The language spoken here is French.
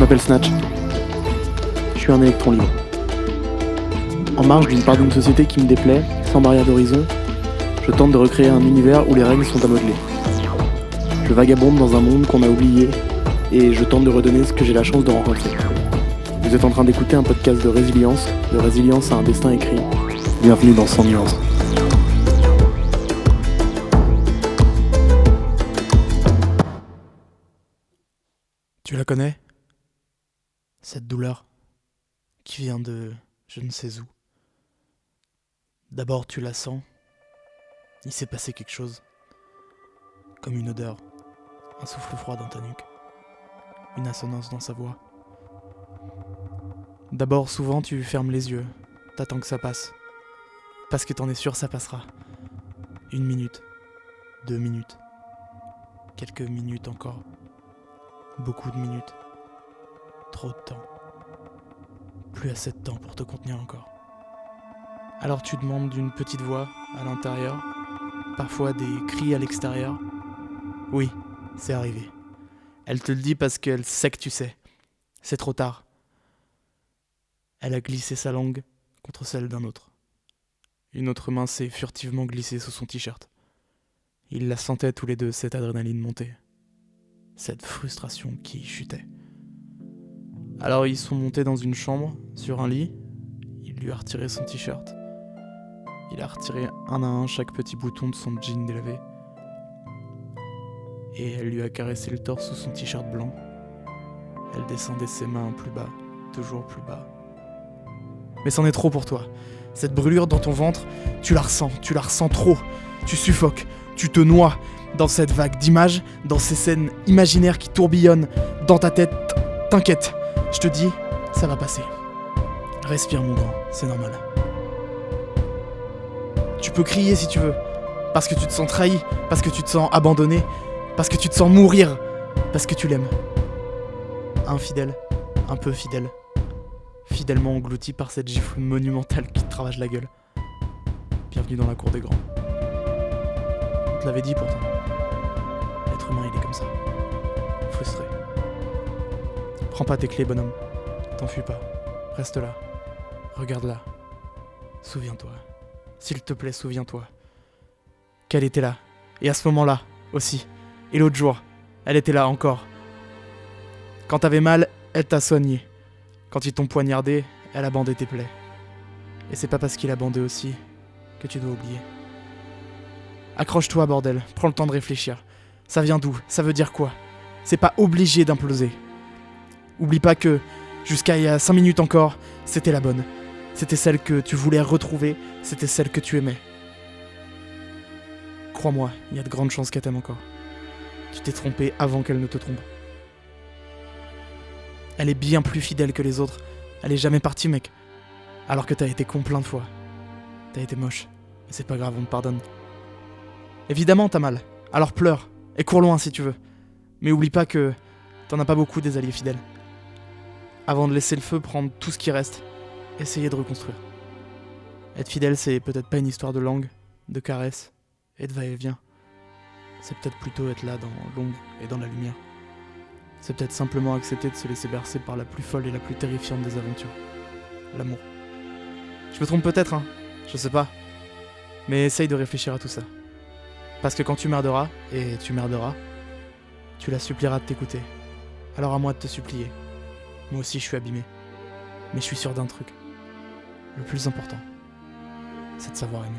m'appelle Snatch. Je suis un électron libre. En marge d'une part d'une société qui me déplaît, sans barrière d'horizon, je tente de recréer un univers où les règles sont à modeler. Je vagabonde dans un monde qu'on a oublié et je tente de redonner ce que j'ai la chance de rencontrer. Vous êtes en train d'écouter un podcast de résilience à un destin écrit. Bienvenue dans 100 nuances. Tu la connais ? Cette douleur qui vient de je ne sais où. D'abord tu la sens, il s'est passé quelque chose, comme une odeur, un souffle froid dans ta nuque, une assonance dans sa voix. D'abord souvent tu fermes les yeux, t'attends que ça passe, parce que t'en es sûr ça passera. 1 minute, 2 minutes, quelques minutes encore, beaucoup de minutes, trop de temps. Plus assez de temps pour te contenir encore. Alors tu demandes d'une petite voix à l'intérieur, parfois des cris à l'extérieur. Oui, c'est arrivé. Elle te le dit parce qu'elle sait que tu sais. C'est trop tard. Elle a glissé sa langue contre celle d'un autre. Une autre main s'est furtivement glissée sous son t-shirt. Ils la sentaient tous les deux, cette adrénaline monter. Cette frustration qui chutait. Alors ils sont montés dans une chambre, sur un lit. Il lui a retiré son t-shirt. Il a retiré un à un chaque petit bouton de son jean délavé. Et elle lui a caressé le torse sous son t-shirt blanc. Elle descendait ses mains plus bas, toujours plus bas. Mais c'en est trop pour toi. Cette brûlure dans ton ventre, tu la ressens trop. Tu suffoques, tu te noies dans cette vague d'images, dans ces scènes imaginaires qui tourbillonnent dans ta tête. T'inquiète, je te dis, ça va passer. Respire mon grand, c'est normal. Tu peux crier si tu veux, parce que tu te sens trahi, parce que tu te sens abandonné, parce que tu te sens mourir, parce que tu l'aimes. Infidèle, un peu fidèle, fidèlement englouti par cette gifle monumentale qui te ravage la gueule. Bienvenue dans la cour des grands. On te l'avait dit pourtant. L'être humain il est comme ça, frustré. Prends pas tes clés bonhomme, t'enfuis pas, reste là, regarde-la, souviens-toi. S'il te plaît, souviens-toi qu'elle était là. Et à ce moment-là, aussi. Et l'autre jour, elle était là encore. Quand t'avais mal, elle t'a soigné. Quand ils t'ont poignardé, elle a bandé tes plaies. Et c'est pas parce qu'il a bandé aussi que tu dois oublier. Accroche-toi, bordel. Prends le temps de réfléchir. Ça vient d'où ? Ça veut dire quoi ? C'est pas obligé d'imploser. Oublie pas que, jusqu'à il y a 5 minutes encore, c'était la bonne. C'était celle que tu voulais retrouver, c'était celle que tu aimais. Crois-moi, il y a de grandes chances qu'elle t'aime encore. Tu t'es trompé avant qu'elle ne te trompe. Elle est bien plus fidèle que les autres. Elle est jamais partie, mec. Alors que t'as été con plein de fois. T'as été moche. Mais c'est pas grave, on te pardonne. Évidemment, t'as mal. Alors pleure. Et cours loin si tu veux. Mais oublie pas que t'en as pas beaucoup des alliés fidèles. Avant de laisser le feu prendre tout ce qui reste, essayez de reconstruire. Être fidèle, c'est peut-être pas une histoire de langue, de caresses et de va-et-vient. C'est peut-être plutôt être là dans l'ombre et dans la lumière. C'est peut-être simplement accepter de se laisser bercer par la plus folle et la plus terrifiante des aventures. L'amour. Je me trompe peut-être, hein, je sais pas. Mais essaye de réfléchir à tout ça. Parce que quand tu merderas, et tu merderas, tu la supplieras de t'écouter. Alors à moi de te supplier. Moi aussi je suis abîmé. Mais je suis sûr d'un truc. Le plus important, c'est de savoir aimer.